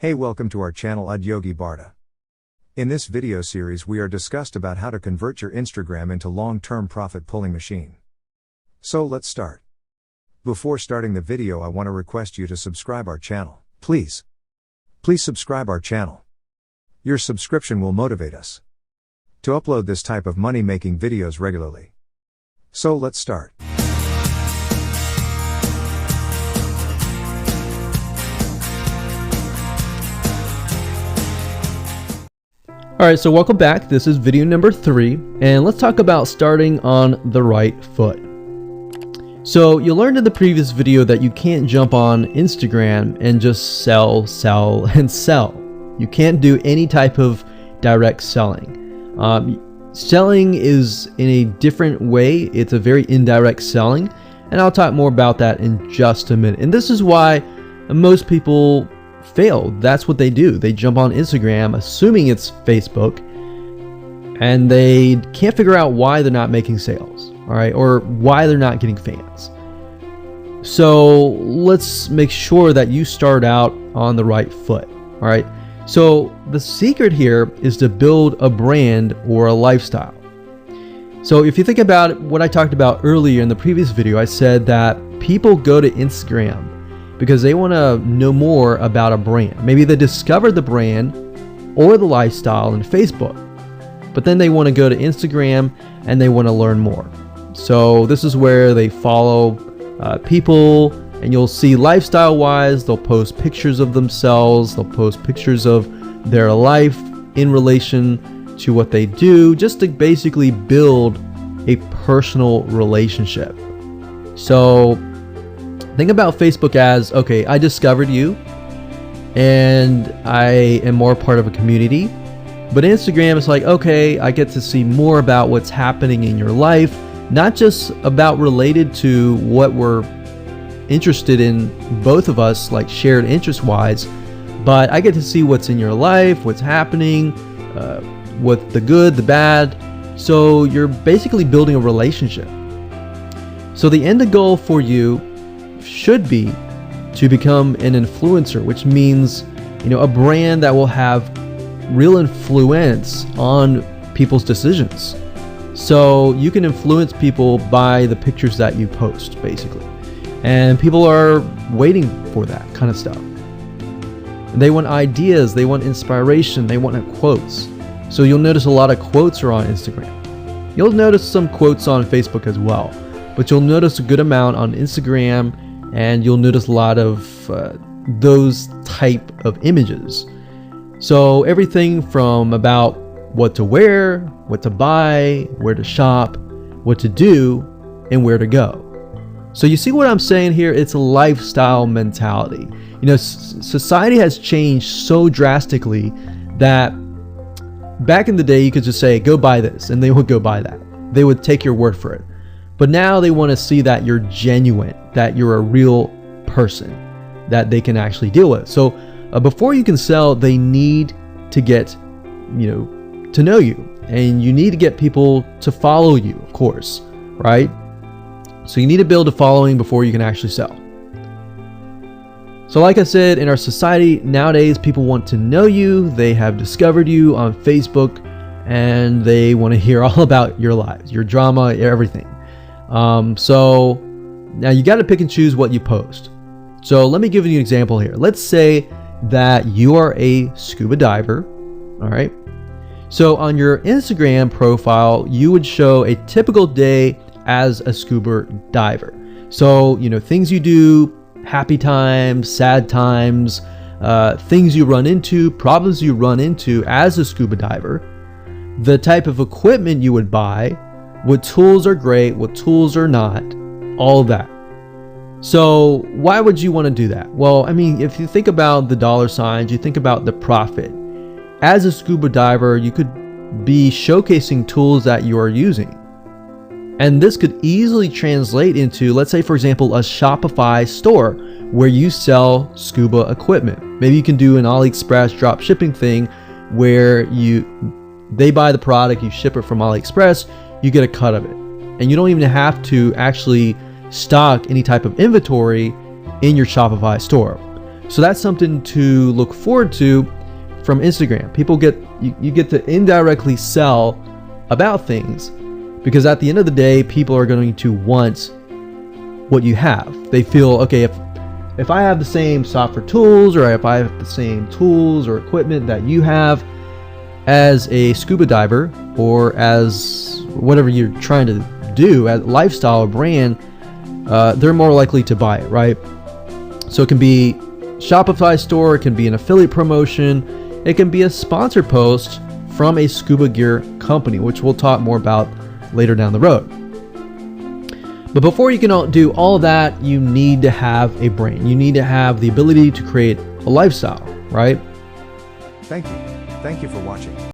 Hey, welcome to our channel Yogi Barta. In this video series we are discussed about how to convert your Instagram into long-term profit pulling machine. So let's start. Before starting the video I want to request you to subscribe our channel. Please subscribe our channel. Your subscription will motivate us to upload this type of money-making videos regularly. So let's start. Alright, so welcome back. This is video number 3, and let's talk about starting on the right foot. So you learned in the previous video that you can't jump on Instagram and just sell, and sell. You can't do any type of direct selling. Selling is in a different way. It's a very indirect selling, and I'll talk more about that in just a minute. And this is why most people fail. That's what they do. They jump on Instagram assuming it's Facebook, and they can't figure out why they're not making sales, all right, or why they're not getting fans. So let's make sure that you start out on the right foot, all right? So the secret here is to build a brand or a lifestyle. So if you think about what I talked about earlier in the previous video, I said that people go to Instagram because they want to know more about a brand. Maybe they discovered the brand or the lifestyle in Facebook, but then they want to go to Instagram and they want to learn more. So this is where they follow people, and you'll see lifestyle wise, they'll post pictures of themselves, they'll post pictures of their life in relation to what they do, just to basically build a personal relationship. So think about Facebook as, okay, I discovered you and I am more part of a community. But Instagram is like, okay, I get to see more about what's happening in your life, not just about related to what we're interested in, both of us, like shared interest wise, but I get to see what's in your life, what's happening, what the good, the bad. So you're basically building a relationship. So the end goal for you should be to become an influencer, which means, a brand that will have real influence on people's decisions. So you can influence people by the pictures that you post, basically. And people are waiting for that kind of stuff. They want ideas, they want inspiration, they want quotes. So you'll notice a lot of quotes are on Instagram. You'll notice some quotes on Facebook as well, but you'll notice a good amount on Instagram, and you'll notice a lot of those type of images. So everything from about what to wear, what to buy, where to shop, what to do, and where to go. So you see what I'm saying here? It's a lifestyle mentality. Society has changed so drastically that back in the day you could just say, go buy this, and they would go buy that. They would take your word for it. But now they want to see that you're genuine, that you're a real person that they can actually deal with. So before you can sell, they need to get, to know you, and you need to get people to follow you, of course, right? So you need to build a following before you can actually sell. So like I said, in our society nowadays, people want to know you. They have discovered you on Facebook, and they want to hear all about your lives, your drama, everything. So now you got to pick and choose what you post. So let me give you an example here. Let's say that you are a scuba diver, all right? So on your Instagram profile, you would show a typical day as a scuba diver. So, things you do, happy times, sad times, things you run into, problems you run into as a scuba diver, the type of equipment you would buy, what tools are great, what tools are not, all of that. So why would you want to do that? Well, if you think about the dollar signs, you think about the profit. As a scuba diver, you could be showcasing tools that you are using. And this could easily translate into, let's say, for example, a Shopify store where you sell scuba equipment. Maybe you can do an AliExpress drop shipping thing where they buy the product, you ship it from AliExpress, you get a cut of it. And you don't even have to actually stock any type of inventory in your Shopify store. So that's something to look forward to from Instagram. You get to indirectly sell about things, because at the end of the day, people are going to want what you have. They feel, okay, if I have the same software tools, or if I have the same tools or equipment that you have as a scuba diver, or as whatever you're trying to do as lifestyle or brand, they're more likely to buy it, right? So it can be Shopify store, it can be an affiliate promotion, it can be a sponsor post from a scuba gear company, which we'll talk more about later down the road. But before you can do all of that, you need to have a brand. You need to have the ability to create a lifestyle, right? Thank you. Thank you for watching.